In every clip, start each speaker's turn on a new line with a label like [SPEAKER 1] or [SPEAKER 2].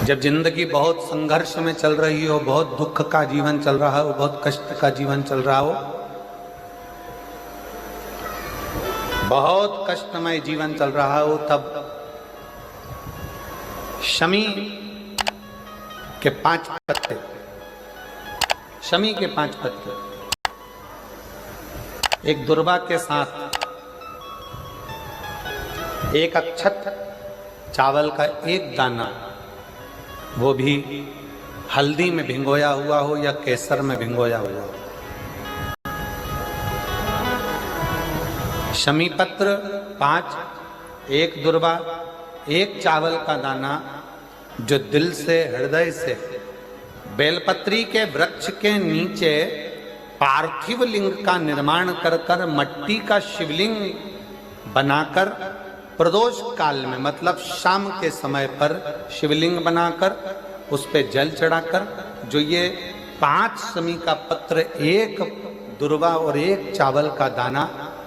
[SPEAKER 1] जब जिंदगी बहुत संघर्ष में चल रही हो, बहुत दुख का जीवन चल रहा हो, बहुत कष्ट का जीवन चल रहा हो, बहुत कष्टमय जीवन चल रहा हो, तब शमी के 5 पत्ते, शमी के 5 पत्ते एक दुर्वा के साथ एक अक्षत चावल का एक दाना, वो भी हल्दी में भिंगोया हुआ हो या केसर में भिंगोया हुआ हो। शमी पत्र 5, एक दुर्वा, एक चावल का दाना, जो दिल से हृदय से बेलपत्री के वृक्ष के नीचे पार्थिव लिंग का निर्माण कर कर मट्टी का शिवलिंग बनाकर प्रदोष काल में, मतलब शाम के समय पर शिवलिंग बनाकर उस पे जल चढ़ाकर, जो ये 5 शमी का पत्र, एक दुर्वा और एक चावल का दाना,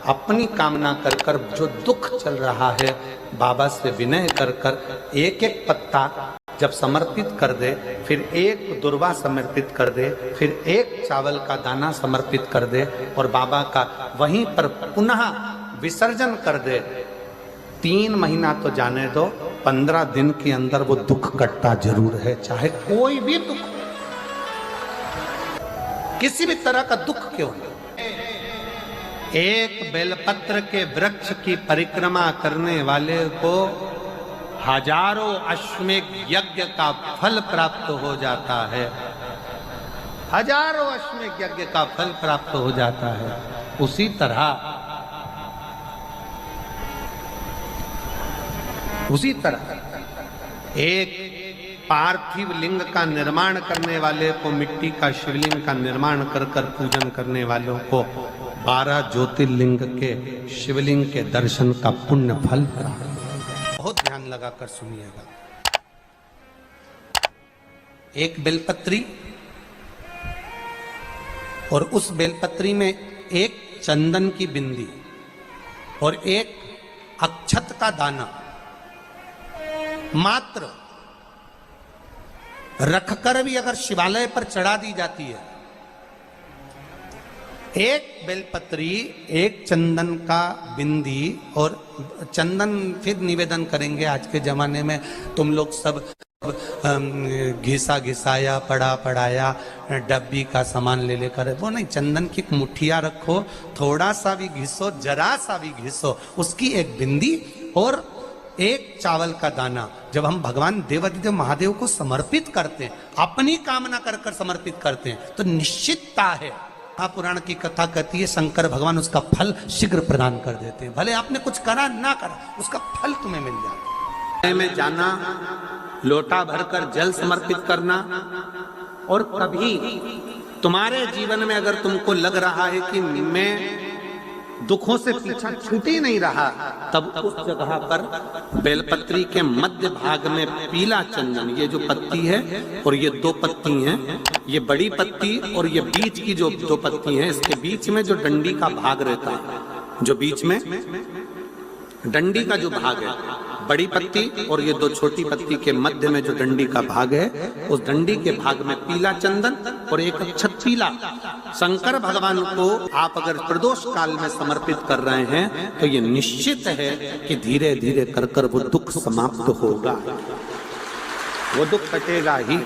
[SPEAKER 1] अपनी कामना कर कर जो दुख चल रहा है बाबा से विनय कर कर एक एक पत्ता जब समर्पित कर दे, फिर एक दुर्वा समर्पित कर दे, फिर एक चावल का दाना समर्पित कर दे और बाबा का वहीं पर पुनः विसर्जन कर दे, 3 महीना तो जाने दो, 15 दिन के अंदर वो दुख कटता जरूर है, चाहे कोई भी दुख, किसी भी तरह का दुख क्यों हो। एक बेलपत्र के वृक्ष की परिक्रमा करने वाले को हजारों अश्वमेध यज्ञ का फल प्राप्त हो जाता है, हजारों अश्वमेध यज्ञ का फल प्राप्त हो जाता है। उसी तरह एक पार्थिव लिंग का निर्माण करने वाले को, मिट्टी का शिवलिंग का निर्माण कर कर पूजन करने वालों को 12 ज्योतिर्लिंग के शिवलिंग के दर्शन का पुण्य फल प्राप्त। बहुत ध्यान लगाकर सुनिएगा। एक बेलपत्री और उस बेलपत्री में एक चंदन की बिंदी और एक अक्षत का दाना मात्र रखकर भी अगर शिवालय पर चढ़ा दी जाती है, एक बेलपत्री, एक चंदन का बिंदी, और चंदन फिर निवेदन करेंगे। आज के जमाने में तुम लोग सब घिसा घिसाया, पड़ा पड़ाया, डब्बी का सामान ले लेकर, वो नहीं, चंदन की मुठिया रखो, थोड़ा सा भी घिसो, जरा सा भी घिसो, उसकी एक बिंदी और एक चावल का दाना जब हम भगवान देवाधिदेव महादेव को समर्पित करते हैं, अपनी कामना कर कर समर्पित करते हैं, तो निश्चितता है, पुराण की कथा कहती है, शंकर भगवान उसका फल शीघ्र प्रदान कर देते हैं। भले आपने कुछ करा ना करा, उसका फल तुम्हें मिल जाता। में जाना, लोटा भरकर जल समर्पित करना, और कभी तुम्हारे जीवन में अगर तुमको लग रहा है कि मैं दुखों से पीछा छूट ही नहीं रहा, तब उस जगह पर बेलपत्री के मध्य भाग में पीला चंदन, ये जो पत्ती है और ये 2 पत्ती हैं, ये बड़ी पत्ती और ये बीच की जो 2 पत्ती हैं, इसके बीच में जो डंडी का भाग रहता है, जो बीच में डंडी का जो भाग है, बड़ी पत्ती और ये 2 छोटी पत्ती के मध्य में जो डंडी का भाग है, उस डंडी के भाग में पीला चंदन और एक अक्षत पीला, शंकर भगवान को आप अगर प्रदोष काल में समर्पित कर रहे हैं, तो ये निश्चित है कि धीरे धीरे कर कर वो दुख समाप्त होगा, वो दुख कटेगा ही।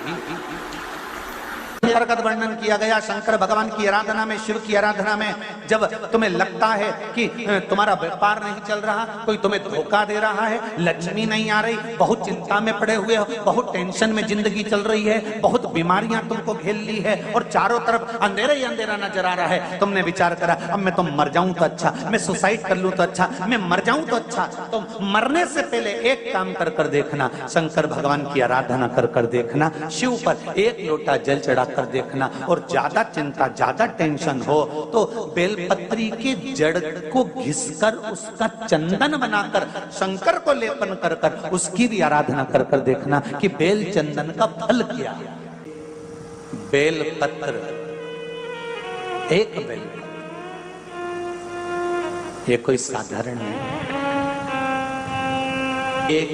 [SPEAKER 1] अंतर्गत वर्णन किया गया शंकर भगवान की आराधना में, शिव की आराधना में, जब तुम्हें लगता है कि तुम्हारा व्यापार नहीं चल रहा, कोई तुम्हें धोखा दे रहा है, लक्ष्मी नहीं आ रही, बहुत चिंता में पड़े हुए हो, बहुत टेंशन में जिंदगी चल रही है, बहुत बीमारियां तुमको घेर ली है और चारों तरफ अंधेरा ही अंधेरा नजर आ रहा है, तुमने विचार करा अब मैं तो मर जाऊं तो अच्छा, मैं सुसाइड कर लूं तो अच्छा, मैं मर जाऊं तो अच्छा, तो मरने से पहले एक काम कर कर देखना, शंकर भगवान की आराधना कर कर देखना, शिव पर एक लोटा जल चढ़ा कर देखना, और ज्यादा चिंता, ज्यादा टेंशन हो तो बेलपत्री के जड़ को घिसकर उसका चंदन बनाकर शंकर को लेपन कर कर उसकी भी आराधना कर कर देखना कि बेल चंदन का फल क्या है। बेलपत्र, एक बेलपत्र, ये कोई साधारण नहीं, एक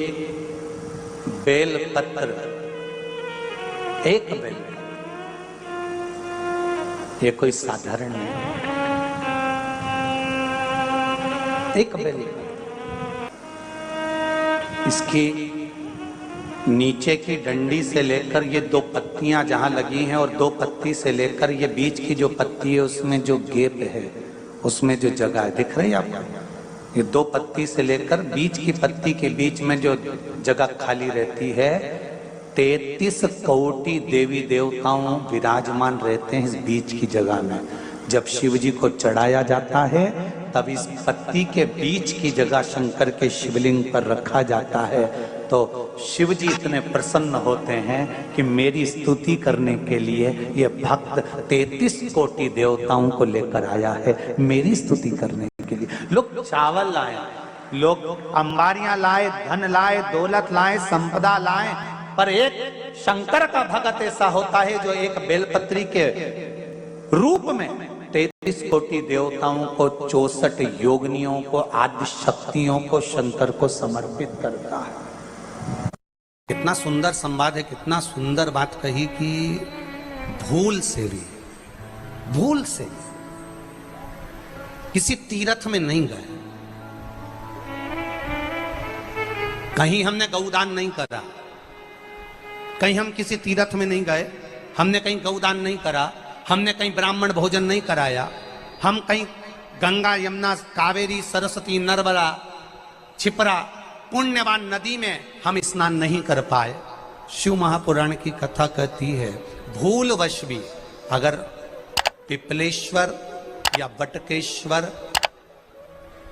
[SPEAKER 1] बेलपत्र एक बेल, ये कोई साधारण नहीं, एक बेल। इसकी नीचे की डंडी से लेकर ये दो पत्तियां जहां लगी हैं और दो पत्ती से लेकर ये बीच की जो पत्ती है उसमें जो गैप है, उसमें जो जगह है, दिख रही है आपको? ये दो पत्ती से लेकर बीच की पत्ती के बीच में जो जगह खाली रहती है, 33 कोटि देवी देवताओं विराजमान रहते हैं इस बीच की जगह में। जब शिव जी को चढ़ाया जाता है तब इस पत्ती के बीच की जगह शंकर के शिवलिंग पर रखा जाता है, तो शिव जी इतने प्रसन्न होते हैं कि मेरी स्तुति करने के लिए ये भक्त 33 कोटि देवताओं को लेकर आया है, मेरी स्तुति करने के लिए। लोग चावल लाए, लोग अंबारियां लाए, धन लाए, दौलत लाए, संपदा लाए, पर एक शंकर का भक्त ऐसा होता है जो एक बेलपत्री के रूप में 33 कोटि देवताओं को, 64 योगिनियों को, आदि शक्तियों को शंकर को समर्पित करता है। कितना सुंदर संवाद है, कितना सुंदर बात कही कि भूल से भी, भूल से किसी तीर्थ में नहीं गए, कहीं हमने गौदान नहीं करा, कहीं हम किसी तीर्थ में नहीं गए, हमने कहीं गौदान नहीं करा, हमने कहीं ब्राह्मण भोजन नहीं कराया, हम कहीं गंगा यमुना कावेरी सरस्वती नर्मदा छिपरा पुण्यवान नदी में हम स्नान नहीं कर पाए। शिव महापुराण की कथा कहती है भूलवश भी अगर पिपलेश्वर या बटकेश्वर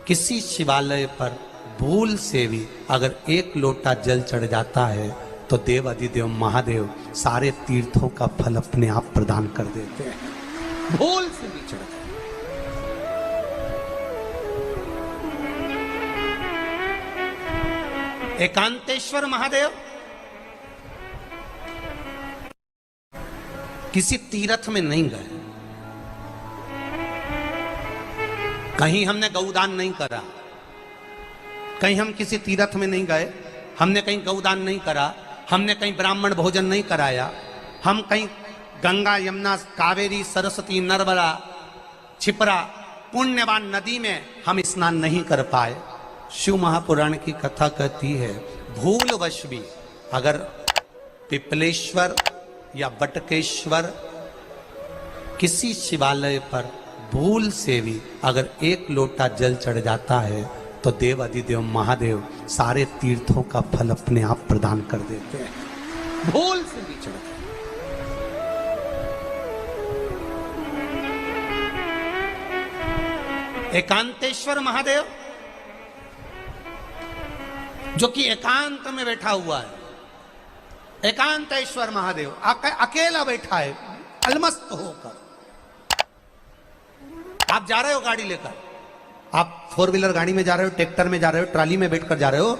[SPEAKER 1] किसी शिवालय पर भूल से भी अगर एक लोटा जल चढ़ जाता है तो देव अधिदेव महादेव सारे तीर्थों का फल अपने आप प्रदान कर देते हैं। भूल से भी चढ़ एकांतेश्वर महादेव किसी तीर्थ में नहीं गए, कहीं हमने गौदान नहीं करा, कहीं हम किसी तीर्थ में नहीं गए, हमने कहीं गौदान नहीं करा, हमने कहीं ब्राह्मण भोजन नहीं कराया, हम कहीं गंगा यमुना कावेरी सरस्वती नर्मदा छिपरा पुण्यवान नदी में हम स्नान नहीं कर पाए। शिव महापुराण की कथा कहती है भूलवश भी अगर पिपलेश्वर या बटकेश्वर किसी शिवालय पर भूल से भी अगर एक लोटा जल चढ़ जाता है तो देव अधिदेव महादेव सारे तीर्थों का फल अपने आप प्रदान कर देते हैं। भूल से भी चढ़ एकांतेश्वर महादेव जो कि एकांत में बैठा हुआ है, एकांतेश्वर महादेव अकेला बैठा है अलमस्त होकर। आप जा रहे हो गाड़ी लेकर, आप 4 व्हीलर गाड़ी में जा रहे हो, ट्रैक्टर में जा रहे हो, ट्रॉली में बैठकर जा रहे हो,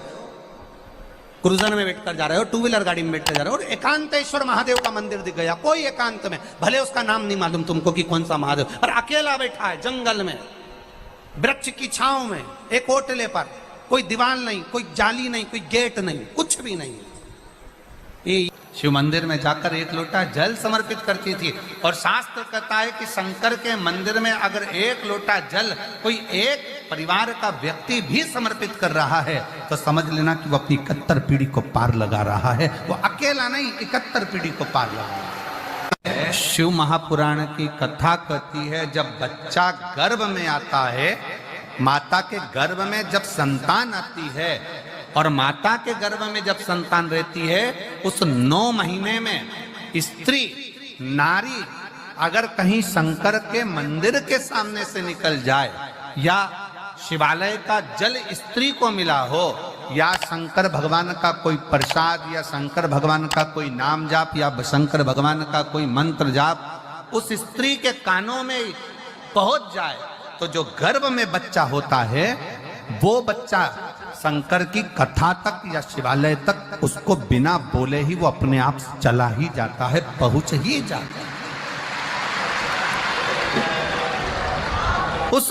[SPEAKER 1] क्रूजर में बैठकर जा रहे हो, 2 व्हीलर गाड़ी में बैठकर जा रहे हो और एकांतेश्वर महादेव का मंदिर दिख गया कोई एकांत में, भले उसका नाम नहीं मालूम तुमको कि कौन सा महादेव, और अकेला बैठा है जंगल में वृक्ष की छांव में एक ओटले पर, कोई दीवार नहीं, कोई जाली नहीं, कोई गेट नहीं, कुछ भी नहीं। ये शिव मंदिर में जाकर एक लोटा जल समर्पित करती थी और शास्त्र कहता है कि शंकर के मंदिर में अगर एक लोटा जल कोई एक परिवार का व्यक्ति भी समर्पित कर रहा है तो समझ लेना कि वो अपनी 71 पीढ़ी को पार लगा रहा है। वो अकेला नहीं, 71 पीढ़ी को पार लगा रहा है। शिव महापुराण की कथा कहती है जब बच्चा गर्भ में आता है, माता के गर्भ में जब संतान आती है और माता के गर्भ में जब संतान रहती है, उस 9 महीने में स्त्री नारी अगर कहीं शंकर के मंदिर के सामने से निकल जाए या शिवालय का जल स्त्री को मिला हो या शंकर भगवान का कोई प्रसाद या शंकर भगवान का कोई नाम जाप या शंकर भगवान का कोई मंत्र जाप उस स्त्री के कानों में पहुंच जाए तो जो गर्भ में बच्चा होता है वो बच्चा शंकर की कथा तक या शिवालय तक उसको बिना बोले ही वो अपने आप चला ही जाता है, पहुंच ही जाता है। उस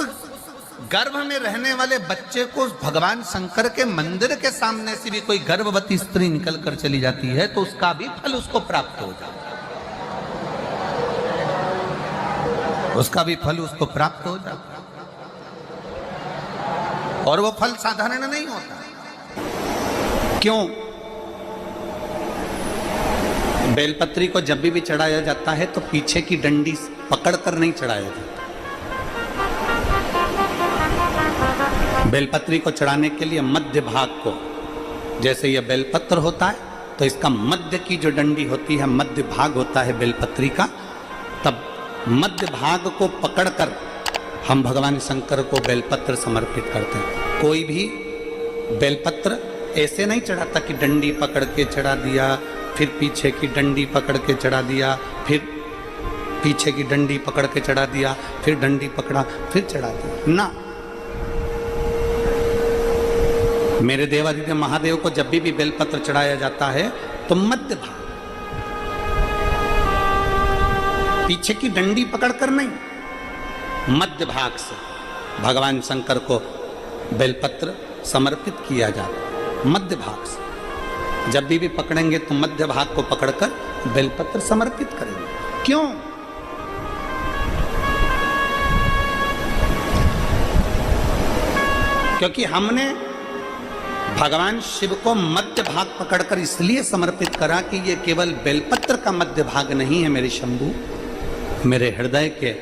[SPEAKER 1] गर्भ में रहने वाले बच्चे को भगवान शंकर के मंदिर के सामने से भी कोई गर्भवती स्त्री निकल कर चली जाती है तो उसका भी फल उसको प्राप्त हो जाता है। उसका भी फल उसको प्राप्त हो जाता है। और वो फल साधारण नहीं होता। क्यों? बेलपत्री को जब भी चढ़ाया जाता है तो पीछे की डंडी पकड़कर नहीं चढ़ाया जाता। बेलपत्री को चढ़ाने के लिए मध्य भाग को, जैसे यह बेलपत्र होता है तो इसका मध्य की जो डंडी होती है, मध्य भाग होता है बेलपत्री का, तब मध्य भाग को पकड़कर हम भगवान शंकर को बेलपत्र समर्पित करते हैं। कोई भी बेलपत्र ऐसे नहीं चढ़ाता कि डंडी पकड़ के चढ़ा दिया, फिर पीछे की डंडी पकड़ के चढ़ा दिया, फिर पीछे की डंडी पकड़ के चढ़ा दिया, फिर डंडी पकड़ा, फिर चढ़ा दिया ना। मेरे देवादिदेव महादेव को जब भी बेलपत्र चढ़ाया जाता है तो मध्य भाग, पीछे की डंडी पकड़कर नहीं, मध्य भाग से भगवान शंकर को बेलपत्र समर्पित किया जाता है। मध्य भाग से जब भी पकड़ेंगे तो मध्य भाग को पकड़कर बेलपत्र समर्पित करेंगे। क्यों? क्योंकि हमने भगवान शिव को मध्य भाग पकड़कर इसलिए समर्पित करा कि ये केवल बेलपत्र का मध्य भाग नहीं है मेरे शंभू, मेरे हृदय के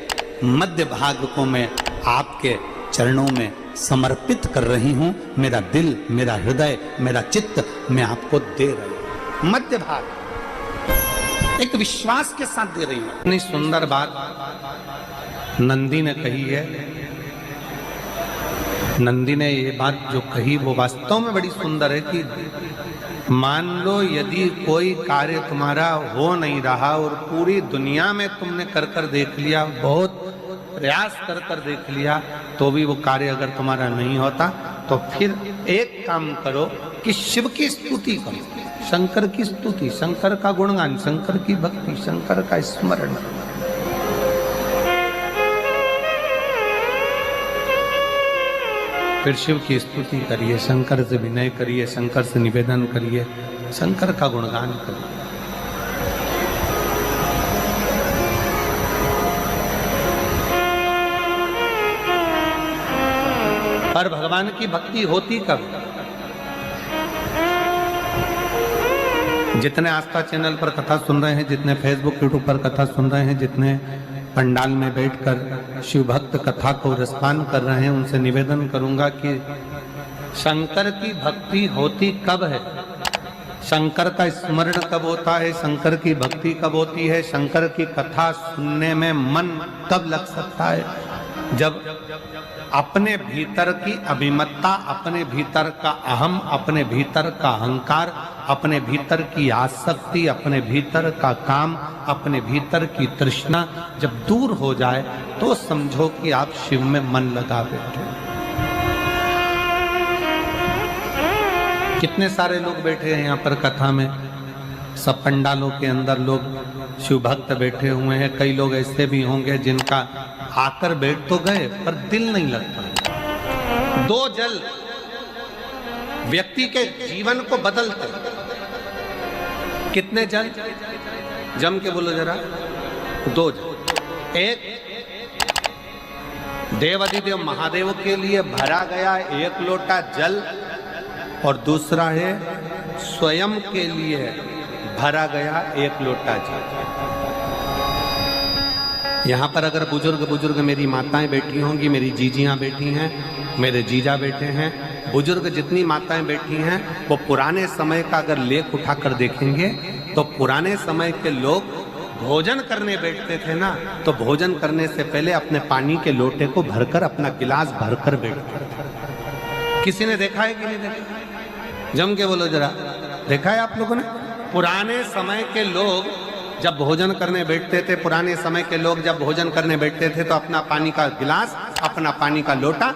[SPEAKER 1] मध्य भाग को मैं आपके चरणों में समर्पित कर रही हूं। मेरा दिल, मेरा हृदय, मेरा चित्त मैं आपको दे रही हूं। मध्य भाग एक विश्वास के साथ दे रही हूं। इतनी सुंदर बात नंदी ने कही है। नंदी ने ये बात जो कही वो वास्तव में बड़ी सुंदर है कि मान लो यदि कोई कार्य तुम्हारा हो नहीं रहा और पूरी दुनिया में तुमने कर कर देख लिया, बहुत प्रयास कर कर देख लिया, तो भी वो कार्य अगर तुम्हारा नहीं होता, तो फिर एक काम करो कि शिव की स्तुति करो, शंकर की स्तुति, शंकर का गुणगान, शंकर की भक्ति, शंकर का स्मरण। फिर शिव की स्तुति करिए, शंकर से विनय करिए, शंकर से निवेदन करिए, शंकर का गुणगान करिए। पर भगवान की भक्ति होती कब? जितने आस्था चैनल पर कथा सुन रहे हैं, जितने फेसबुक यूट्यूब पर कथा सुन रहे हैं, जितने पंडाल में बैठकर शिव भक्त कथा को रसपान कर रहे हैं, उनसे निवेदन करूंगा कि शंकर की भक्ति होती कब है, शंकर का स्मरण कब होता है, शंकर की भक्ति कब होती है, शंकर की कथा सुनने में मन कब लग सकता है? जब अपने भीतर की अभिमत्ता, अपने भीतर का अहम, अपने भीतर का अहंकार, अपने भीतर की आसक्ति, अपने भीतर का काम, अपने भीतर की तृष्णा जब दूर हो जाए तो समझो कि आप शिव में मन लगा बैठे। कितने सारे लोग बैठे हैं यहाँ पर कथा में, सब पंडालों के अंदर लोग शिव भक्त बैठे हुए हैं। कई लोग ऐसे भी होंगे जिनका आकर बैठ तो गए पर दिल नहीं लगता। दो जल व्यक्ति के जीवन को बदलते। कितने जल? जम के बोलो जरा। दो जल। एक देवादिदेव महादेव के लिए भरा गया 1 लोटा जल और दूसरा है स्वयं के लिए भरा गया 1 लोटा जल। यहाँ पर अगर बुजुर्ग मेरी माताएं बैठी होंगी, मेरी जीजियाँ बैठी हैं, मेरे जीजा बैठे हैं, बुजुर्ग जितनी माताएं बैठी हैं वो पुराने समय का अगर लेख उठाकर देखेंगे तो पुराने समय के लोग भोजन करने बैठते थे ना, तो भोजन करने से पहले अपने पानी के लोटे को भरकर, अपना गिलास भरकर बैठते थे। किसी ने देखा है कि नहीं देखा? जम के बोलो जरा, देखा है आप लोगों ने? पुराने समय के लोग जब भोजन करने बैठते थे, पुराने समय के लोग जब भोजन करने बैठते थे तो अपना पानी का गिलास, अपना पानी का लोटा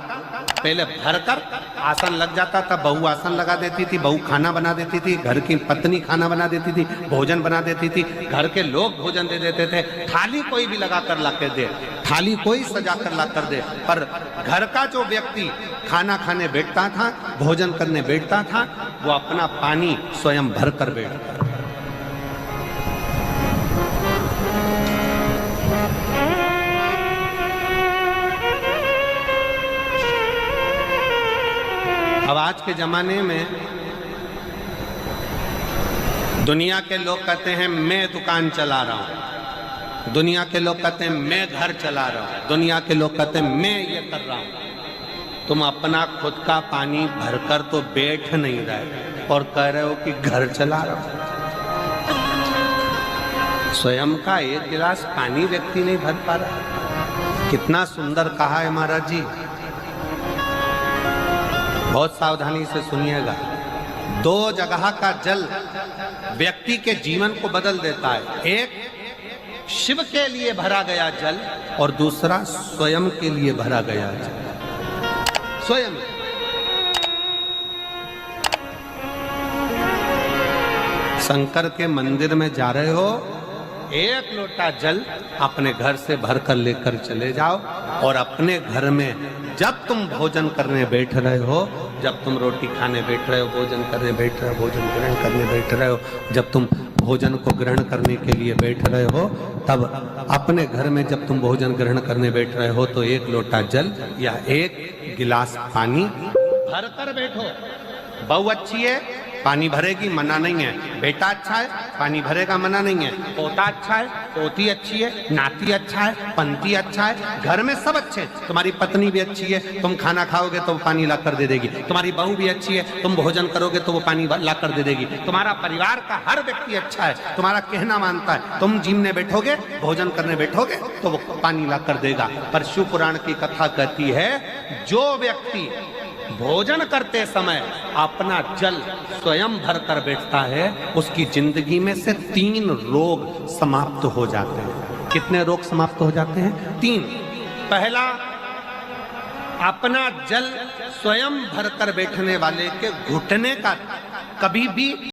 [SPEAKER 1] पहले भरकर आसन लग जाता था। बहू आसन लगा देती थी, बहू खाना बना देती थी, घर की पत्नी खाना बना देती थी, भोजन बना देती थी, घर के लोग भोजन दे देते थे। थाली कोई भी लगा कर ला कर दे, थाली कोई सजा कर ला कर दे, पर घर का जो व्यक्ति खाना खाने बैठता था, भोजन करने बैठता था, वो अपना पानी स्वयं भर कर बैठता। के जमाने में दुनिया के लोग कहते हैं मैं दुकान चला रहा हूं, दुनिया के लोग कहते हैं मैं घर चला रहा हूं, दुनिया के लोग कहते हैं मैं ये कर रहा हूं। तुम अपना खुद का पानी भरकर तो बैठ नहीं रहे और कह रहे हो कि घर चला रहा हूं। स्वयं का एक गिलास पानी व्यक्ति नहीं भर पा रहा। कितना सुंदर कहा है महाराज जी। बहुत सावधानी से सुनिएगा। दो जगह का जल व्यक्ति के जीवन को बदल देता है। एक शिव के लिए भरा गया जल और दूसरा स्वयं के लिए भरा गया जल। स्वयं शंकर के मंदिर में जा रहे हो, एक लोटा जल अपने घर से भरकर लेकर चले जाओ और अपने घर में जब तुम भोजन करने बैठ रहे हो, जब तुम रोटी खाने बैठ रहे हो, भोजन करने बैठ रहे हो, भोजन ग्रहण करने बैठ रहे हो, जब तुम भोजन को ग्रहण करने के लिए बैठ रहे हो, तब अपने घर में जब तुम भोजन ग्रहण करने बैठ रहे हो तो एक लोटा जल या एक गिलास पानी भरकर बैठो। बहू अच्छी है, पानी भरेगी, मना नहीं है। बेटा अच्छा है, पानी भरेगा, मना नहीं है। पोता अच्छा है, पोती अच्छी है, नाती अच्छा है, पंती अच्छा है, घर में सब अच्छे। तुम्हारी पत्नी भी अच्छी है, तुम खाना खाओगे तो वो पानी ला कर दे देगी। तुम्हारी बहू भी अच्छी है, तुम भोजन करोगे तो वो पानी ला कर दे देगी। तुम्हारा परिवार का हर व्यक्ति अच्छा है, तुम्हारा कहना मानता है। तुम जिमने बैठोगे, भोजन करने बैठोगे तो वो पानी ला कर देगा। पर शिव पुराण की कथा कहती है, जो व्यक्ति भोजन करते समय अपना जल स्वयं भर कर बैठता है, उसकी जिंदगी में से 3 रोग समाप्त हो जाते हैं। कितने रोग समाप्त हो जाते हैं? 3। पहला, अपना जल स्वयं भर कर बैठने वाले के घुटने का कभी भी